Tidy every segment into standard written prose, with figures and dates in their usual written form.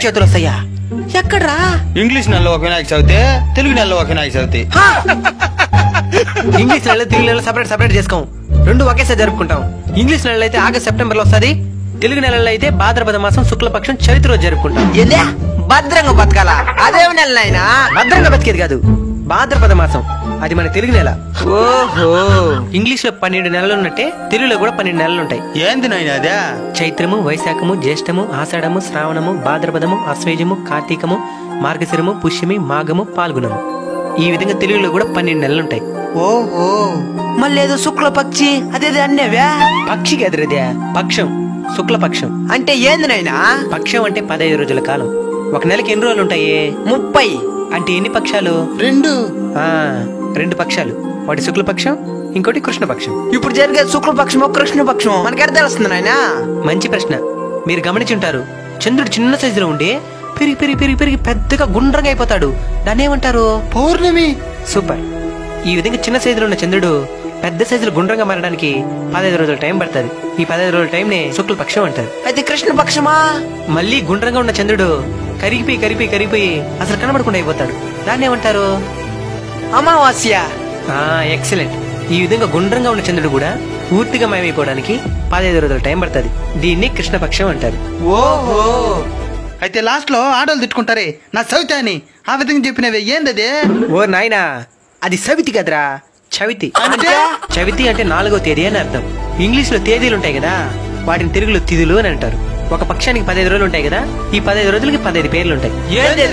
వినాయక చవితులు వస్తాయా? ఎక్కడ్రా? ఇంగ్లీష్ నెలలో ఒక వినాయక చవితి, తెలుగు నెలలో ఒక వినాయక చవితి. ఇంగ్లీష్ నెలలో తెలుగు నెలలో సపరేట్ చేసుకోం, రెండు ఒకేసారి జరుపుకుంటాం. ఇంగ్లీష్ నెలలో అయితే ఆగస్ట్ సెప్టెంబర్ లో వస్తుంది, తెలుగు నెలలో అయితే భాద్రపద మాసం శుక్లపక్షం చవితి రోజు జరుపుకుంటాం. భద్రంగా బతకాలా? అదేమి నెల అయినా భద్రంగా బతికేది కాదు, భాద్రపద మాసం అది మన తెలుగు నెల. ఓహో, ఇంగ్లీష్ లో 12 నెలలు ఉన్నట్టే తెలుగులో కూడా 12 నెలలు ఉంటాయి. ఏంది నాయన అదే? చైత్రము, వైశాఖము, జ్యేష్ఠము, ఆషాఢము, శ్రావణము, భాద్రపదము, అశ్వేజము, కార్తీకము, మార్గశిరము, పుష్యమి, మాఘము, పాల్గొనము. ఈ విధంగా తెలుగులో కూడా 12 నెలలు ఉంటాయి. ఓహో, మళ్ళీ ఏదో శుక్లపక్షి అదేదో అన్నేవా? పక్షికి ఎదురదే పక్షం, శుక్లపక్షం అంటే ఏంది నాయనా? పక్షం అంటే 15 రోజుల కాలం. ఒక నెలకి ఎన్ని రోజులు ఉంటాయి? 30. అంటే ఎన్ని పక్షాలు? 2. 2 పక్షాలు, ఒకటి శుక్లపక్షం, ఇంకోటి కృష్ణపక్షం. ఇప్పుడు జరిగే శుక్లపక్షమో కృష్ణపక్షమో మనకెడ తెలుస్తుంది నాయనా? మంచి ప్రశ్న. మీరు గమనించుంటారు, చంద్రుడు చిన్న సైజులో ఉండి పెరిగి పెరిగి పెరిగి పెరిగి పెద్దగా గుండ్రంగా అయిపోతాడు. దాన్ని ఏమంటారు? పౌర్ణమి. సూపర్. ఈ విధంగా చిన్న సైజులో ఉన్న చంద్రుడు పెద్ద సైజులో గుండ్రంగా మారడానికి 15 రోజుల టైం పడుతుంది. ఈ 15 రోజుల టైం నే శుక్లపక్షం అంటారు. అయితే కృష్ణపక్షమా? మళ్ళీ గుండ్రంగా ఉన్న చంద్రుడు కరిగిపోయి కరిగిపోయి కరిగిపోయి అసలు కనబడకుండా అయిపోతాడు. దాన్ని ఏమంటారు? అమావాస్య. ఎక్సలెంట్. ఈ విధంగా గుండ్రంగా ఉన్న చంద్రుడు కూడా పూర్తిగా మాయమైపోవడానికి 15 రోజుల టైం పడుతుంది. దీన్ని కృష్ణపక్షం అంటారు. ఓహో, అయితే లాస్ట్ లో ఆడోళ్ళు తిట్టుకుంటారే నా సవిత అని, ఆ విధంగా చెప్పినవే ఏందది? ఓ నాయనా, అది సవితి కదరా, చవితి. అంటే? చవితి అంటే 4వ తేదీ అని అర్థం. ఇంగ్లీష్ లో తేదీలు ఉంటాయి కదా, వాటిని తెలుగులో తిథులు అని అంటారు. ఒక పక్షానికి 15 రోజులు ఉంటాయి కదా, ఈ 15 రోజులకి 15 పేర్లు ఉంటాయి. ఏంది?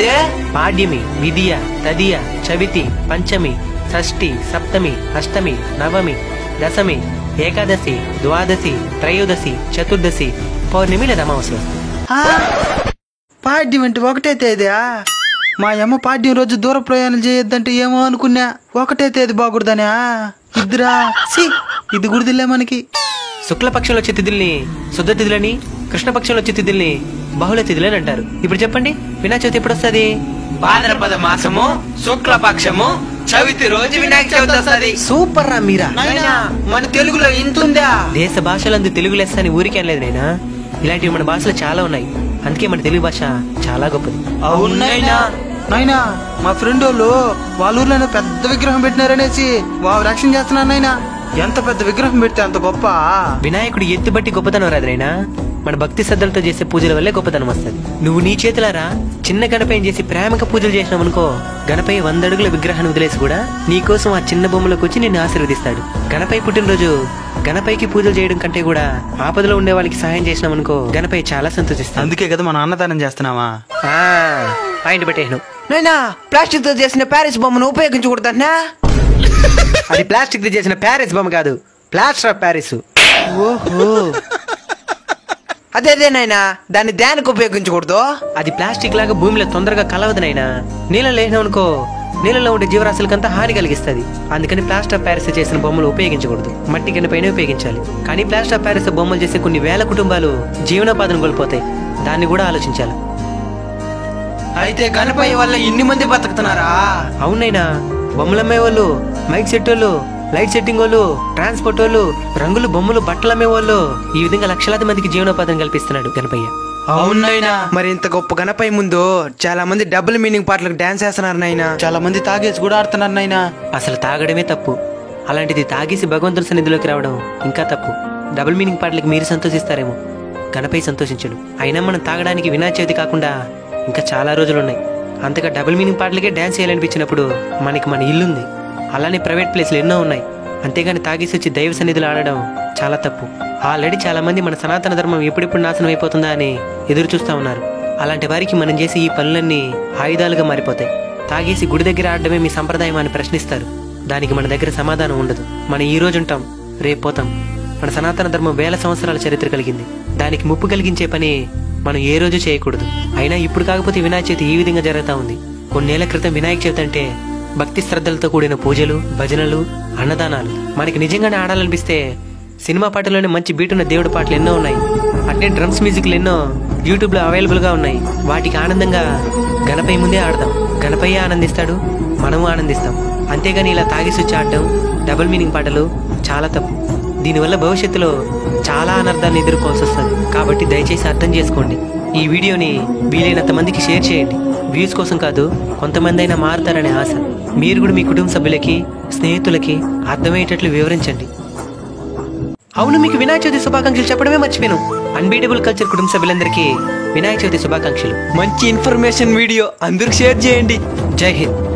పాడ్యమి, విధియ, తదియ, చవితి, పంచమి, షష్ఠి, సప్తమి, అష్టమి, నవమి, దశమి, ఏకాదశి, ద్వాదశి, త్రయోదశి, చతుర్దశి, పౌర్ణమి లేదా అమావాస్య. పాడ్యం అంటే ఒకటే తేదీయా? మా అమ్మ పాడ్యం రోజు దూర ప్రయాణం చేయొద్దంటే ఏమో అనుకున్నా, ఒకటే తేదీ బాగుడదనా? ఇద్దరా ఇది గుడిదిలే మనకి. శుక్లపక్షంలో వచ్చే తిథుల్ని శుద్ధ తిథులని, కృష్ణపక్షంలో వచ్చే తిథుల్ని బహుళ తిథులని అంటారు. ఇప్పుడు చెప్పండి, వినాయక చవితి ఎప్పుడు వస్తుంది? భాద్రపద మాసము శుక్లపక్షము చవితి రోజు వినాయక చవితి వస్తుంది. సూపర్ రా మీరా. మన తెలుగులో ఇంతుందా? దేశ భాషలందు తెలుగు లెస్స అని ఊరికే అనలేదు నైనా, ఇలాంటివి మన భాషలో చాలా ఉన్నాయి. అందుకే మన తెలుగు భాష చాలా గొప్పది. అవునైనా నాయనా, మా ఫ్రెండ్ వాళ్ళ ఊర్లో పెద్ద విగ్రహం పెట్టినారనేసి వారు రక్షణ చేస్తున్నారు నాయనా. ఎంత పెద్ద విగ్రహం పెడితే అంత గొప్ప. వినాయకుడు ఎత్తుబట్టి గొప్పతనం రాదురైనా, మన భక్తి శ్రద్ధలతో చేసే పూజల వల్లే గొప్పతనం వస్తుంది. నువ్వు నీ చేతులారా చిన్న గణపయ్యని చేసి ప్రేమగా పూజలు చేసినావు అనుకో, గణపయ్య 100 అడుగుల విగ్రహాన్ని వదిలేసి కూడా నీకోసం ఆ చిన్న బొమ్మలోకి వచ్చి నిన్ను ఆశీర్వదిస్తాడు. గణపయ్య పుట్టినరోజు గణపయ్యకి పూజలు చేయడం కంటే కూడా ఆపదలో ఉండే వాళ్ళకి సహాయం చేసినాం అనుకో, గణపయ్య చాలా సంతోషిస్తాడు. అందుకే కదా మనం అన్నదానం చేస్తున్నావా? పాయింట్ పెట్టేను. నైనా, ప్లాస్టిక్ తో చేసిన ప్యారిస్ బొమ్మను ఉపయోగించకూడదన్నా? అది ప్లాస్టిక్ తో చేసిన ప్యారిస్ బొమ్మ కాదు, ప్లాస్టర్ ఆఫ్ ప్యారిస్. ఓహో, అదేదేనైనా దాన్ని దేనికి ఉపయోగించకూడదు? అది ప్లాస్టిక్ లాగా భూమిలో తొందరగా కలవదునైనా. నీళ్ళలో లేచినావు అనుకో, నీళ్ళలో ఉండే జీవరాశులకంతా హాని కలిగిస్తుంది. అందుకని ప్లాస్టర్ ఆఫ్ ప్యారిస్ చేసిన బొమ్మలు ఉపయోగించకూడదు, మట్టి గణపైన ఉపయోగించాలి. కానీ ప్లాస్టర్ ఆఫ్ ప్యారిస్ బొమ్మలు చేసే కొన్ని వేల కుటుంబాలు జీవనోపాధిని కోల్పోతాయి. దాన్ని కూడా ఆలోచించాలి. అయితే గణపయ్య వల్ల ఇన్ని మంది బతుకుతున్నారా? అవునైనా, బొమ్మలు అమ్మే వాళ్ళు, మైక్ సెట్ వాళ్ళు, లైట్ సెట్టింగ్ వాళ్ళు, ట్రాన్స్పోర్ట్ వాళ్ళు, రంగులు బొమ్మలు బట్టలు అమ్మే వాళ్ళు, ఈ విధంగా లక్షలాది మందికి జీవనోపాధిని కల్పిస్తున్నాడు గణపయ్య. అవునైనా, మరి ఇంత గొప్ప గణపయ్య ముందు చాలా మంది డబుల్ మీనింగ్ పాటలకు డాన్స్ చేస్తున్నారు నాయనా. చాలా మంది తాగేసి కూడా ఆడుతున్నారు నాయనా. అసలు తాగడమే తప్పు, అలాంటిది తాగేసి భగవంతుని సన్నిధిలోకి రావడం ఇంకా తప్పు. డబుల్ మీనింగ్ పాటలకి మీరు సంతోషిస్తారేమో, గణపయ్య సంతోషించడు. అయినా మనం తాగడానికి వినాయక చవితి కాకుండా ఇంకా చాలా రోజులున్నాయి. అంతగా డబుల్ మీనింగ్ పాటలకే డాన్స్ చేయాలనిపించినప్పుడు మనకి మన ఇల్లుంది, అలానే ప్రైవేట్ ప్లేస్లు ఎన్నో ఉన్నాయి. అంతేగాని తాగేసి వచ్చి దైవ సన్నిధిలో ఆడడం చాలా తప్పు. ఆల్రెడీ చాలా మంది మన సనాతన ధర్మం ఎప్పుడెప్పుడు నాశనం అయిపోతుందా అని ఎదురు చూస్తా ఉన్నారు. అలాంటి వారికి మనం చేసే ఈ పనులన్నీ ఆయుధాలుగా మారిపోతాయి. తాగేసి గుడి దగ్గర ఆడడమే మీ సంప్రదాయం అని ప్రశ్నిస్తారు. దానికి మన దగ్గర సమాధానం ఉండదు. మనం ఈ రోజు ఉంటాం, రేపు పోతాం. మన సనాతన ధర్మం 1000 సంవత్సరాల చరిత్ర కలిగింది. దానికి ముప్పు కలిగించే పని మనం ఏ రోజు చేయకూడదు. అయినా ఇప్పుడు కాకపోతే వినాయక చవితి ఈ విధంగా జరుగుతూ ఉంది. కొన్నేళ్ల క్రితం వినాయక చవితి అంటే భక్తి శ్రద్ధలతో కూడిన పూజలు, భజనలు, అన్నదానాలు. మనకి నిజంగానే ఆడాలనిపిస్తే సినిమా పాటలోనే మంచి బీటున్న దేవుడి పాటలు ఎన్నో ఉన్నాయి. అట్నే డ్రమ్స్ మ్యూజిక్లు ఎన్నో యూట్యూబ్లో అవైలబుల్గా ఉన్నాయి. వాటికి ఆనందంగా గణపయ్య ముందే ఆడదాం. గణపయ్య ఆనందిస్తాడు, మనము ఆనందిస్తాం. అంతేగాని ఇలా తాగేసి వచ్చి ఆడడం, డబుల్ మీనింగ్ పాటలు చాలా తప్పు. దీనివల్ల భవిష్యత్తులో చాలా అనర్థాన్ని ఎదుర్కోవాల్సి వస్తుంది. కాబట్టి దయచేసి అర్థం చేసుకోండి. ఈ వీడియోని వీలైనంత మందికి షేర్ చేయండి. వ్యూస్ కోసం కాదు, కొంతమంది అయినా మారుతారనే ఆశ. మీరు కూడా మీ కుటుంబ సభ్యులకి, స్నేహితులకి అర్థమయ్యేటట్లు వివరించండి. అవును, మీకు వినాయక చవితి శుభాకాంక్షలు చెప్పడమే మర్చిపోయాను. అన్బీటబుల్ కల్చర్ కుటుంబ సభ్యులందరికీ వినాయక చవితి శుభాకాంక్షలు. మంచి ఇన్ఫర్మేషన్ వీడియో అందరికి షేర్ చేయండి. జై హింద్.